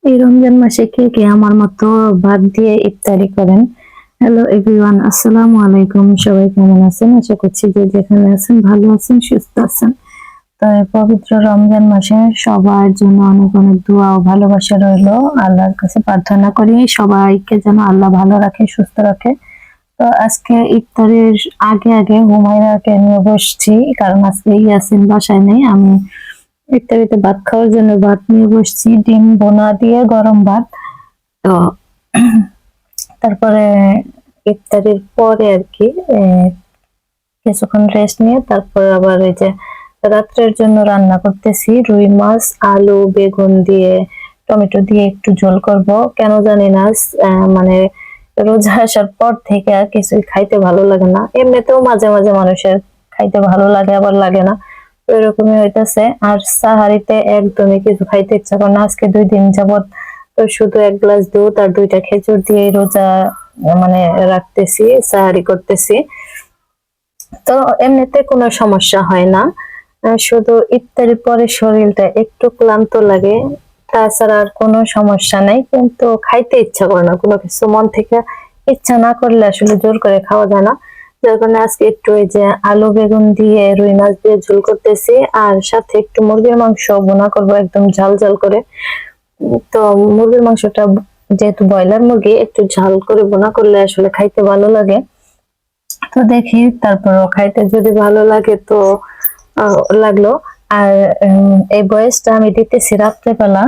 এই রমজান মাসে কে কে আমার মতো ভাত দিয়ে ইফতারি করেন? হ্যালো এভরিওয়ান, আসসালামু আলাইকুম। সবাই কেমন আছেন? আশা করছি যে যেখানে আছেন ভালো আছেন, সুস্থ আছেন। তো এই পবিত্র রমজান মাসে সবার জন্য অনেক অনেক দোয়া ও ভালোবাসা রইলো। আল্লাহর কাছে প্রার্থনা করি সবাইকে যেন আল্লাহ ভালো রাখে, সুস্থ রাখে। তো আজকে ইফতারের আগে আগে হুমায়রাকে নিয়ে বসছি, কারণ আজকে ইয়াসিন বাসায় নেই। আমি ইফতারিতে ভাত খাওয়ার জন্য ভাত নিয়ে বসছি, ডিম বোনা দিয়ে গরম ভাত। তো তারপরে ইফতারির পরে আর কি কিছুক্ষণ রেস্ট নিয়ে তারপর আবার এই যে রাত্রের জন্য রান্না করতেছি। রুই মাছ, আলু, বেগুন দিয়ে, টমেটো দিয়ে একটু ঝোল করব। কেন জানি না, মানে রোজা আসার পর থেকে আর কিছুই খাইতে ভালো লাগে না। এমনিতেও মাঝে মাঝে মানুষের খাইতে ভালো লাগে, আবার লাগে না। তো এরকমই হইতেছে। আর সাহারিতে একদমই কিছু খাইতে ইচ্ছা করে না। আজকে 2 দিন যাবত তো শুধু এক গ্লাস দুধ আর 2টা খেজুর দিয়ে রোজা মানে রাখতেছি, সাহারি করতেছি। তো এমনিতে কোনো সমস্যা হয় না, শুধু ইফতারির পরে শরীরটা একটু ক্লান্ত লাগে, তাছাড়া আর কোনো সমস্যা নাই। কিন্তু খাইতে ইচ্ছা করে না কোনো কিছু, মন থেকে ইচ্ছা না করলে আসলে জোর করে খাওয়া যায় না। যার কারণে আজকে একটু এই যে আলু বেগুন দিয়ে রুই মাছ দিয়ে ঝোল করতেছি, আর সাথে একটু মুরগির মাংস ভুনা করবো একদম ঝাল ঝাল করে। তো মুরগির মাংসটা যেহেতু ব্রয়লার মুরগি, একটু ঝাল করে ভুনা করলে আসলে খাইতে ভালো লাগে। তো দেখি তারপরও খাইতে যদি ভালো লাগে তো লাগলো। আর এই বয়সটা আমি দিতেছি রাত্রেবেলা।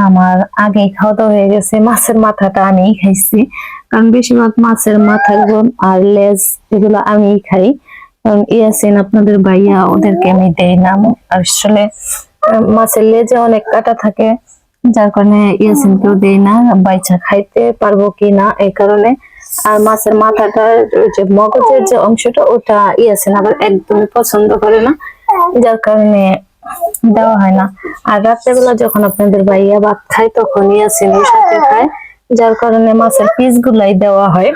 আমার আগেই খাওয়া দাওয়া হয়ে গেছে। মাছের মাথাটা আমিই খাইছি, কারণ বেশিরভাগ মাছের মাথা আর লেজ এগুলো আমিই খাই। কারণ ইয়াসিন আপনাদের ভাইয়া, ওদেরকে আমি দেই না। আসলে মাছের লেজে অনেক কাটা থাকে, যার কারণে ইয়াসিনকেও দেই না। বাইচা খাইতে পারবো কি না এই কারণে। আর মাছের মাথাটার যে মগজের যে অংশটা, ওটা ইয়াসিন আবার একদমই পছন্দ করে না, যার কারণে দেওয়া হয় না। আর রাত্রেবেলা যখন আপনাদের ভাইয়া ভাত খায় তখন ইয়াসিন ওর সাথে খায়, যার কারণে মাছের পিস গুলাই দেওয়া হয়।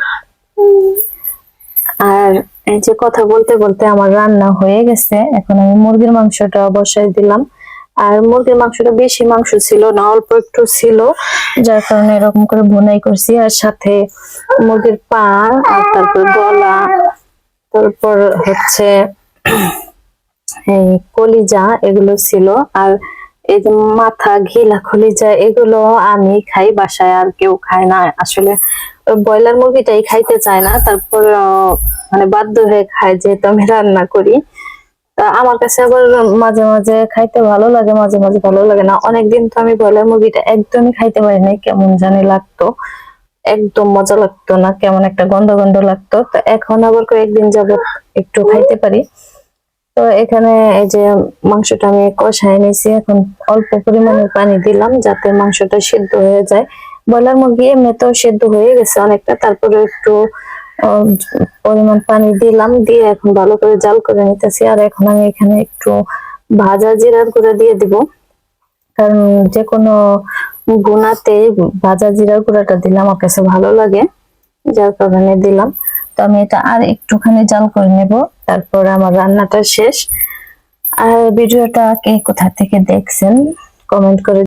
আর এই যে কথা বলতে বলতে আমার রান্না হয়ে গেছে। এখন আমি মুরগির মাংসটা বসাই দিলাম। আর মুরগির মাংসটা বেশি মাংস ছিল না, অল্প একটু ছিল, যার কারণে এরকম করে ভুনাই করছি। আর সাথে মুরগির পা, আর তারপর গলা, তারপর হচ্ছে এই কলিজা, এগুলো ছিল। আর এই যে মাথা, ঘিলা, কলিজা, এগুলো আমি খাই, বাসায় আর কেউ খায় না আসলে। ব্রয়লার মুরগিটাই খাইতে চায় না, তারপর মানে বাধ্য হয়ে খায় যেহেতু আমি রান্না করি। আমার কাছে আবার মাঝে মাঝে খাইতে ভালো লাগে, মাঝে মাঝে ভালো লাগে না। অনেকদিন তো আমি ব্রয়লার মুরগিটা একদমই খাইতে পারি নাই, কেমন জানি লাগতো, একদম মজা লাগতো না, কেমন একটা গন্ধ গন্ধ লাগতো। তো এখন আবার কয়েকদিন যাবত একটু খাইতে পারি। তো এখানে এই যে মাংসটা আমি কষায় নিয়েছি, এখন অল্প পরিমাণে পানি দিলাম যাতে মাংসটা সিদ্ধ হয়ে যায়। ব্রয়লার মুরগি এমনিতেও সিদ্ধ হয়ে গেছে অনেকটা, তারপরে একটু পরিমাণ পানি দিলাম, দিয়ে এখন ভালো করে জাল করে নিতেছি। আর এখন আমি এখানে একটু ভাজা জিরার গুঁড়া দিয়ে দিব, কারণ যে কোনো গুনাতে ভাজা জিরার গুঁড়াটা দিলে আমার কাছে ভালো লাগে, যার কারণে দিলাম। তো আমি এটা আর একটুখানি জাল করে নেব, তারপর আমার রান্নাটা শেষ। আর ভিডিওটা কে কোথা থেকে দেখছেন কমেন্ট করে